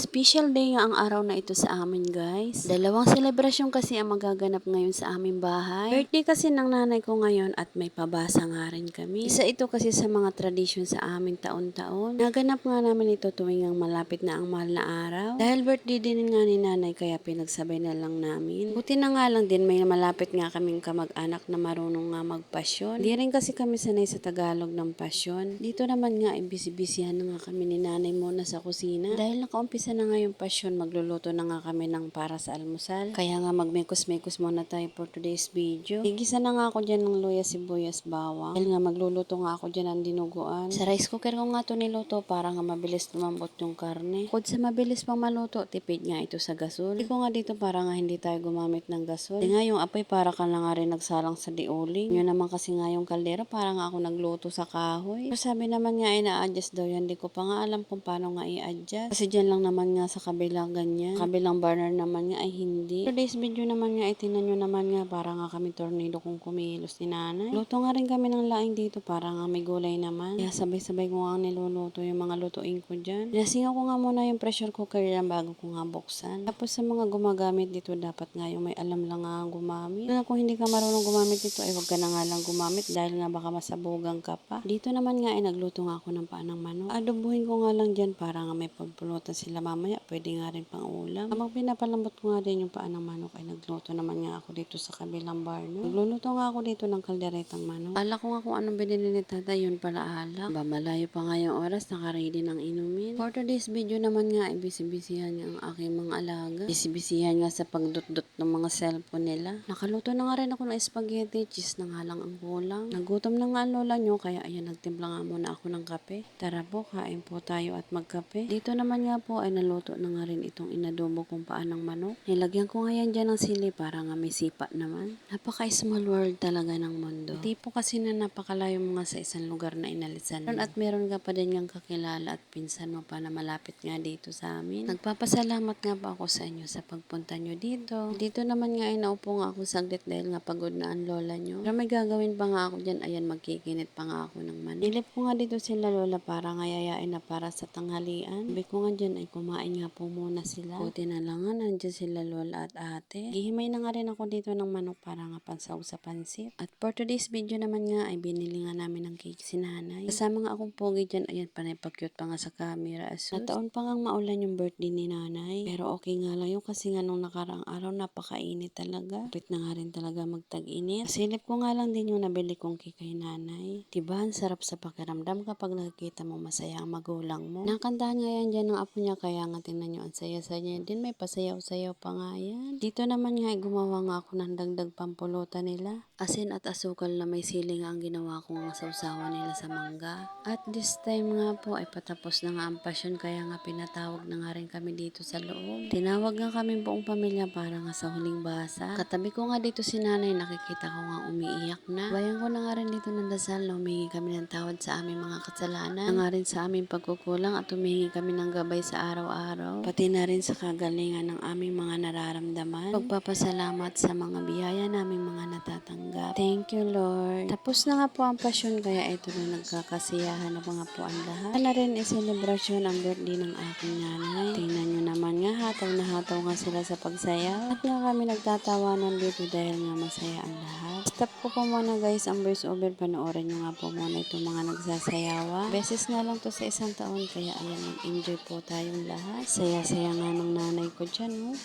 Special day nga ang araw na ito sa amin, guys. Dalawang selebrasyon kasi ang magaganap ngayon sa aming bahay. Birthday kasi ng nanay ko ngayon at may pabasa nga rin kami. Isa ito kasi sa mga tradisyon sa amin taon-taon. Naganap nga namin ito tuwing ang malapit na ang mahal na araw. Dahil birthday din nga ni nanay kaya pinagsabay na lang namin. Buti na nga lang din may malapit nga kaming kamag-anak na marunong nga magpasyon. Di rin kasi kami sanay sa Tagalog ng pasyon. Dito naman nga imbisi-bisihan na nga kami ni nanay muna sa kusina. Dahil nakaumpisa na nga yung pasyon, magluluto na nga kami ng para sa almusal. Kaya nga magmekos-mekos muna tayo for today's video. Igisa na nga ako dyan ng luya, sibuyas, bawang. Dahil nga magluluto nga ako dyan ng dinuguan. Sa rice cooker ko nga ito niluto para nga mabilis lumambot yung karne. Bukod sa mabilis pang maluto, tipid nga ito sa gasol. Hindi ko nga dito para nga hindi tayo gumamit ng gasol. Hindi nga yung apoy para ka na nga rin nagsalang sa diuling. Yun naman kasi nga yung kaldero para nga ako nagluto sa kahoy. So, sabi naman nga ay na-adjust daw yan. Hindi ko pa nga alam kung paano nga i-adjust. Kasi dyan lang naman nga sa kabilang ganyan. Kabilang burner naman nga ay hindi. Today's video naman nga ay tinan nyo naman nga para nga kami tornado kung kumilos ni nanay. Luto nga rin kami ng laing dito para nga may gulay naman. Kaya sabay-sabay ko nga niluluto yung mga lutuin ko dyan. Nasingaw ko nga muna yung pressure cooker yan bago ko nga buksan. Tapos sa mga gumagamit dito dapat nga yung may alam lang nga gumamit. Kung hindi ka marunong gumamit dito ay huwag ka na nga lang gumamit dahil nga baka masabugan ka pa. Dito naman nga ay nagluto nga ako ng paanang manok. Adobuhin ko nga lang dyan para nga may pagpulutan sila mamaya. Pwede nga rin pang ulam. Habang pinapalambot ko nga din yung paanang manok ay nagluto naman nga ako dito sa kabilang burner. Nagluluto nga ako dito ng kalderetang manok. Ala ko nga kung anong binili ni tatay, yun pala alak. Ba malayo pa nga yung oras, nakaready ng inumin. For today's video naman nga ay bisibisihan nga ang aking mga alaga. Bisibisihan nga sa pagdut-dut ng mga cellphone nila. Nakaluto na nga rin ako ng spaghetti, cheese na nga lang ang kulang. Nagutom na nga ang lola nyo kaya ayan nagtimpla nga muna ako ng kape. Tara po, kain po tayo at magkape. Dito naman nga po ay naluto na nga rin itong inadobo kong paanang manok. Nilagyan ko nga yan dyan ng sili para nga may sipa naman. Napaka-small world talaga ng mundo. Tipo kasi na napakalayo mo nga sa isang lugar na inalisan mo. At meron ka pa din ngang kakilala at pinsan mo pa na malapit nga dito sa amin. Nagpapasalamat nga pa ako sa inyo sa pagpunta nyo dito. Dito naman nga ay naupo nga ako saglit dahil nga pagod na ang lola nyo. Pero may gagawin pa nga ako dyan. Ayan, magkikinit pa nga ako ng manok. Nilip ko nga dito sila lola para nga yayain na para sa tanghalian. Sabi ko nga dyan ay kumain nga po muna sila. Buti na lang nga nandiyan sila lola at ate. Gihimay na nga rin ako dito ng manok para nga pansaw sa pansit. At for today's video naman nga ay binili nga namin ng cake si nanay. Kasama nga akong pogi dyan. Ayan, panay pa-cute pa nga sa camera. Nataon pa nga maulan yung birthday ni nanay. Pero okay nga lang yun kasi nga nung nakaraang araw napakainit talaga. Kapit na nga rin talaga magtag-init. Silip ko nga lang din yung nabili kong cake kay nanay. Diba, ang sarap sa pakiramdam kapag nakikita mo masaya ang magulang mo. Nakantahan nga yan dyan ng apo niya kaya nga tingnan nyo ang saya-saya din. May pasayaw-sayaw pa nga yan. Dito naman nga gumawa nga ako ng dagdag pampulutan nila. Asin at asukal na may sili nga ang ginawa ko nga sausawan nila sa mangga. At this time nga po ay patapos na nga ang pasyon kaya nga pinatawag na nga rin kami dito sa loob. Tinawag nga kami buong pamilya para nga sa huling basa. Katabi ko nga dito si nanay, nakikita ko nga umiiyak na. Bayan ko na nga rin dito ng dasal na humingi kami ng tawad sa aming mga kasalanan. Na nga rin sa aming pagkukulang at humingi kami ng gabay sa araw-araw. Pati na rin sa kagalingan ng aming mga nararamdaman. Pagpapasalamat sa mga biyaya naming mga natatanggap. Thank you, Lord. Tapos na nga po ang pasyon kaya ito na nagkakasiyahan na mga po ang lahat. Na rin iselebrasyon ang birthday ng aking nanay. Tingnan nyo naman nga, hataw na hataw nga sila sa pagsayaw. At nga kami nagtatawanan dito dahil nga masaya ang lahat. Stop ko po muna guys ang voice over. Panoorin nyo nga po muna itong mga nagsasayawa. Beses nga lang to sa isang taon kaya ayan, mag-enjoy po tayong lahat. Saya-saya nga ng nanay ko dyan, oh.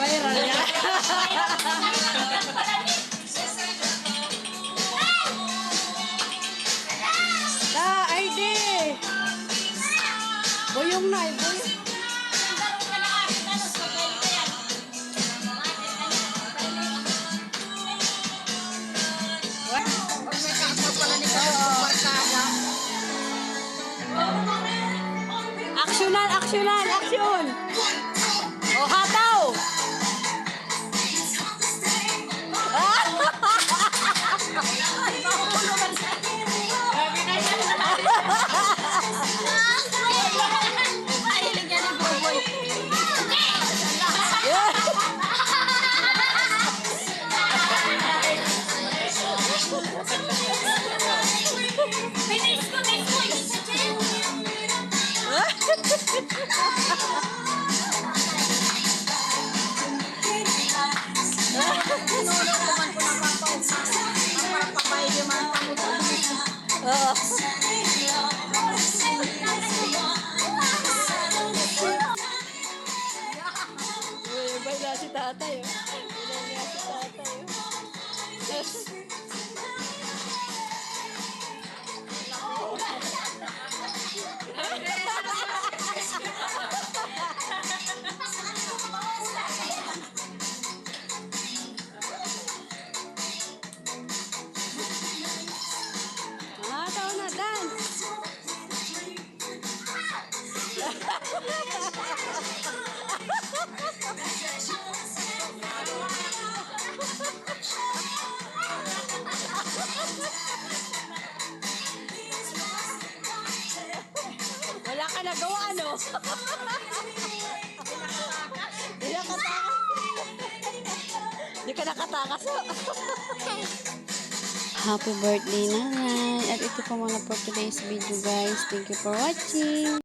Viral yan. ID. Boyong na, boyong. Aksyonan, aksyonan, aksyon! O, hataw! Baila si tatay. Baila si tatay. Taon na, dance! Wala ka nagawa, ano? Hindi ka nakatakas. Happy birthday, nanay! At ito po muna for today's video, guys. Thank you for watching!